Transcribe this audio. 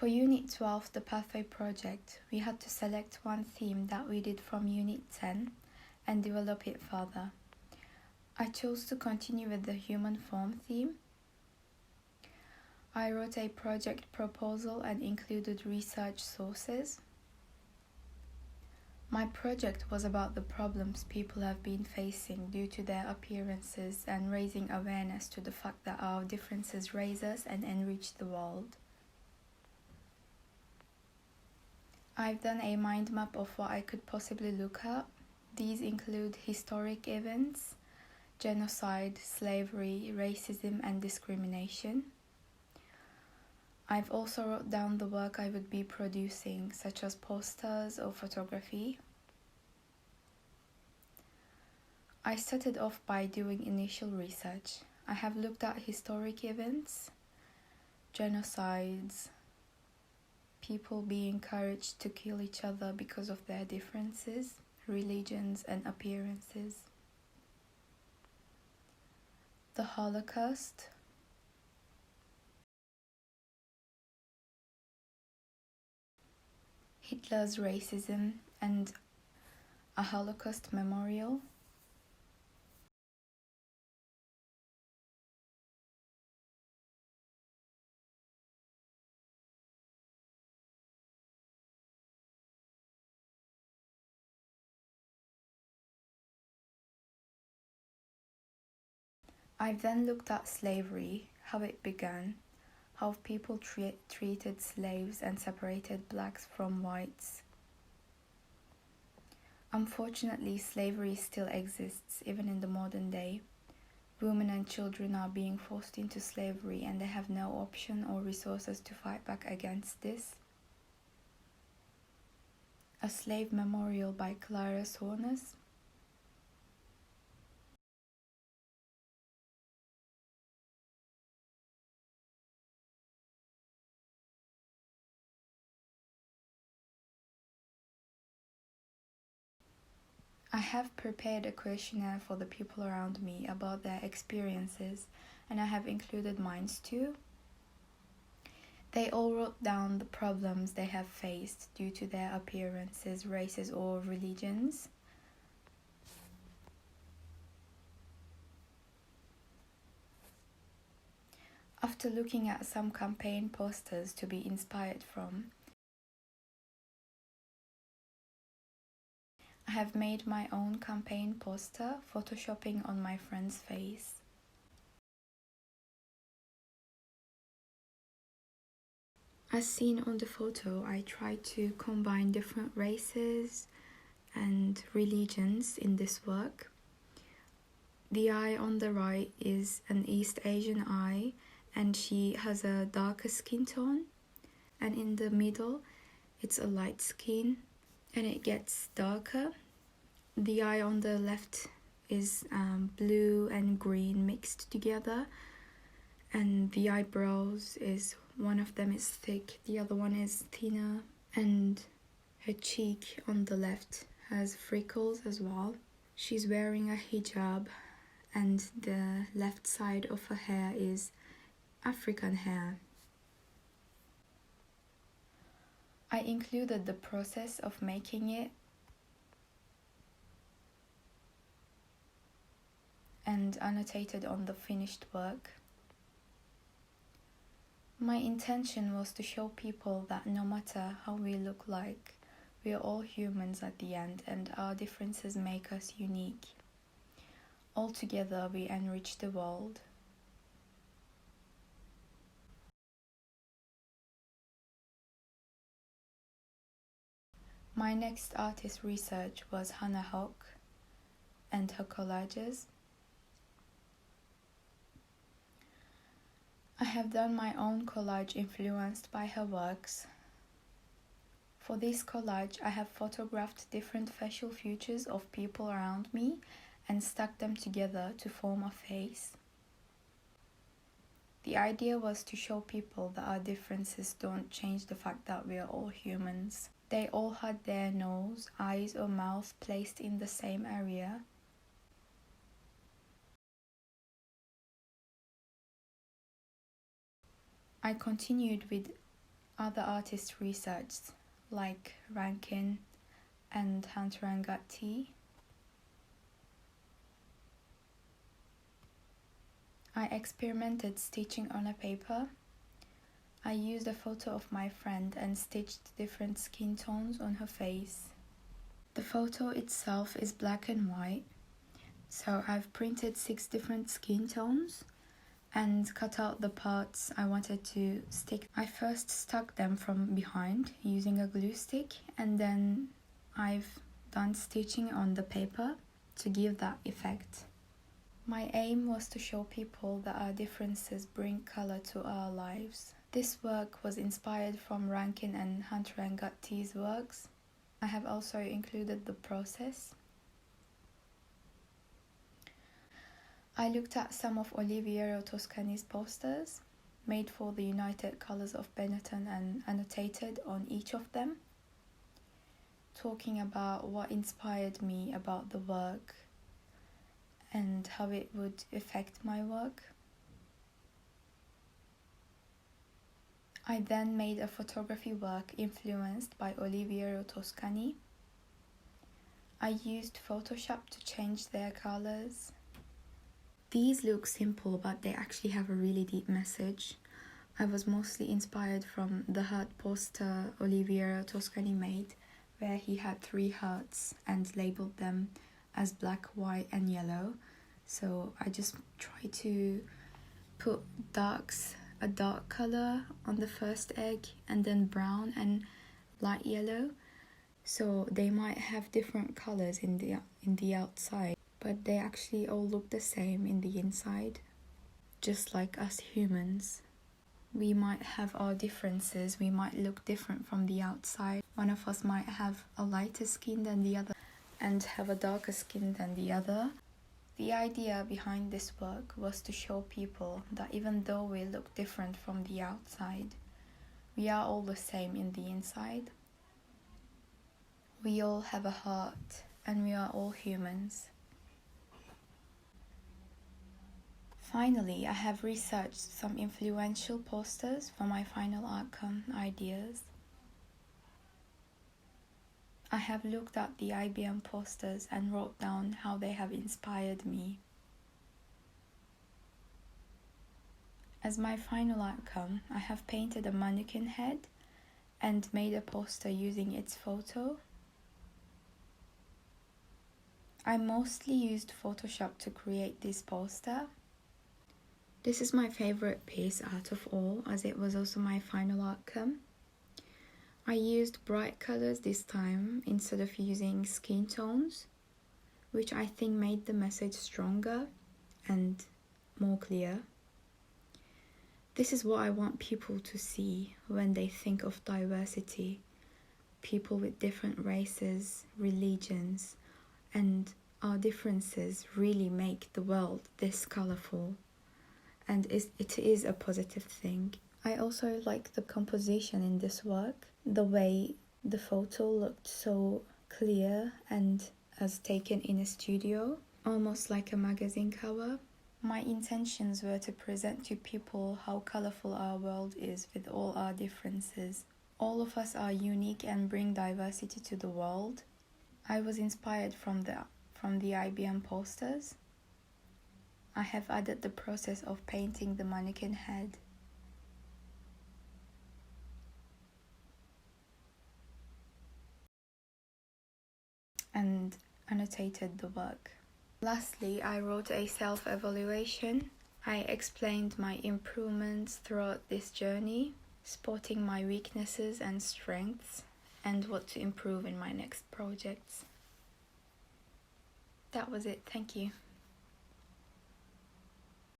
For Unit 12, the Pathway project, we had to select one theme that we did from Unit 10 and develop it further. I chose to continue with the human form theme. I wrote a project proposal and included research sources. My project was about the problems people have been facing due to their appearances and raising awareness to the fact that our differences raise us and enrich the world. I've done a mind map of what I could possibly look at. These include historic events, genocide, slavery, racism, and discrimination. I've also wrote down the work I would be producing, such as posters or photography. I started off by doing initial research. I have looked at historic events, genocides, people being encouraged to kill each other because of their differences, religions, and appearances. The Holocaust, Hitler's racism, and a Holocaust memorial. I've then looked at slavery, how it began, how people treated slaves and separated blacks from whites. Unfortunately, slavery still exists, even in the modern day. Women and children are being forced into slavery and they have no option or resources to fight back against this. A Slave Memorial by Clara Sornes. I have prepared a questionnaire for the people around me about their experiences, and I have included mine too. They all wrote down the problems they have faced due to their appearances, races, or religions. After looking at some campaign posters to be inspired from, I have made my own campaign poster, photoshopping on my friend's face. As seen on the photo, I tried to combine different races and religions in this work. The eye on the right is an East Asian eye, and she has a darker skin tone. And in the middle, it's a light skin, and it gets darker. The eye on the left is blue and green mixed together, and the eyebrows is, one of them is thick, the other one is thinner, and her cheek on the left has freckles as well. She's wearing a hijab, and the left side of her hair is African hair. I included the process of making it and annotated on the finished work. My intention was to show people that no matter how we look like, we are all humans at the end, and our differences make us unique. All together we enrich the world. My next artist research was Hannah Hawk and her collages. I have done my own collage influenced by her works. For this collage, I have photographed different facial features of people around me and stuck them together to form a face. The idea was to show people that our differences don't change the fact that we are all humans. They all had their nose, eyes, or mouth placed in the same area. I continued with other artists researched, like Rankin and Hunter and Gatti. I experimented stitching on a paper. I used a photo of my friend and stitched different skin tones on her face. The photo itself is black and white, so I've printed 6 different skin tones and cut out the parts I wanted to stick. I first stuck them from behind using a glue stick, and then I've done stitching on the paper to give that effect. My aim was to show people that our differences bring color to our lives. This work was inspired from Rankin and Hunter and Gatti's works. I have also included the process. I looked at some of Oliviero Toscani's posters, made for the United Colors of Benetton, and annotated on each of them, talking about what inspired me about the work and how it would affect my work. I then made a photography work influenced by Oliviero Toscani. I used Photoshop to change their colors. These look simple, but they actually have a really deep message. I was mostly inspired from the heart poster Oliviero Toscani made, where he had 3 hearts and labeled them as black, white and yellow. So I just tried to put a dark color on the first egg, and then brown and light yellow, so they might have different colors in the outside, but they actually all look the same in the inside. Just like us humans, we might have our differences. We might look different from the outside. One of us might have a lighter skin than the other and have a darker skin than the other. The idea behind this work was to show people that even though we look different from the outside, we are all the same in the inside. We all have a heart, and we are all humans. Finally, I have researched some influential posters for my final outcome ideas. I have looked at the IBM posters and wrote down how they have inspired me. As my final outcome, I have painted a mannequin head and made a poster using its photo. I mostly used Photoshop to create this poster. This is my favorite piece out of all, as it was also my final outcome. I used bright colors this time instead of using skin tones, which I think made the message stronger and more clear. This is what I want people to see when they think of diversity. People with different races, religions, and our differences really make the world this colorful. And it is a positive thing. I also like the composition in this work. The way the photo looked so clear and as taken in a studio, almost like a magazine cover. My intentions were to present to people how colorful our world is with all our differences. All of us are unique and bring diversity to the world. I was inspired from the IBM posters. I have added the process of painting the mannequin head. And annotated the work. Lastly, I wrote a self-evaluation. I explained my improvements throughout this journey, spotting my weaknesses and strengths, and what to improve in my next projects. That was it. Thank you.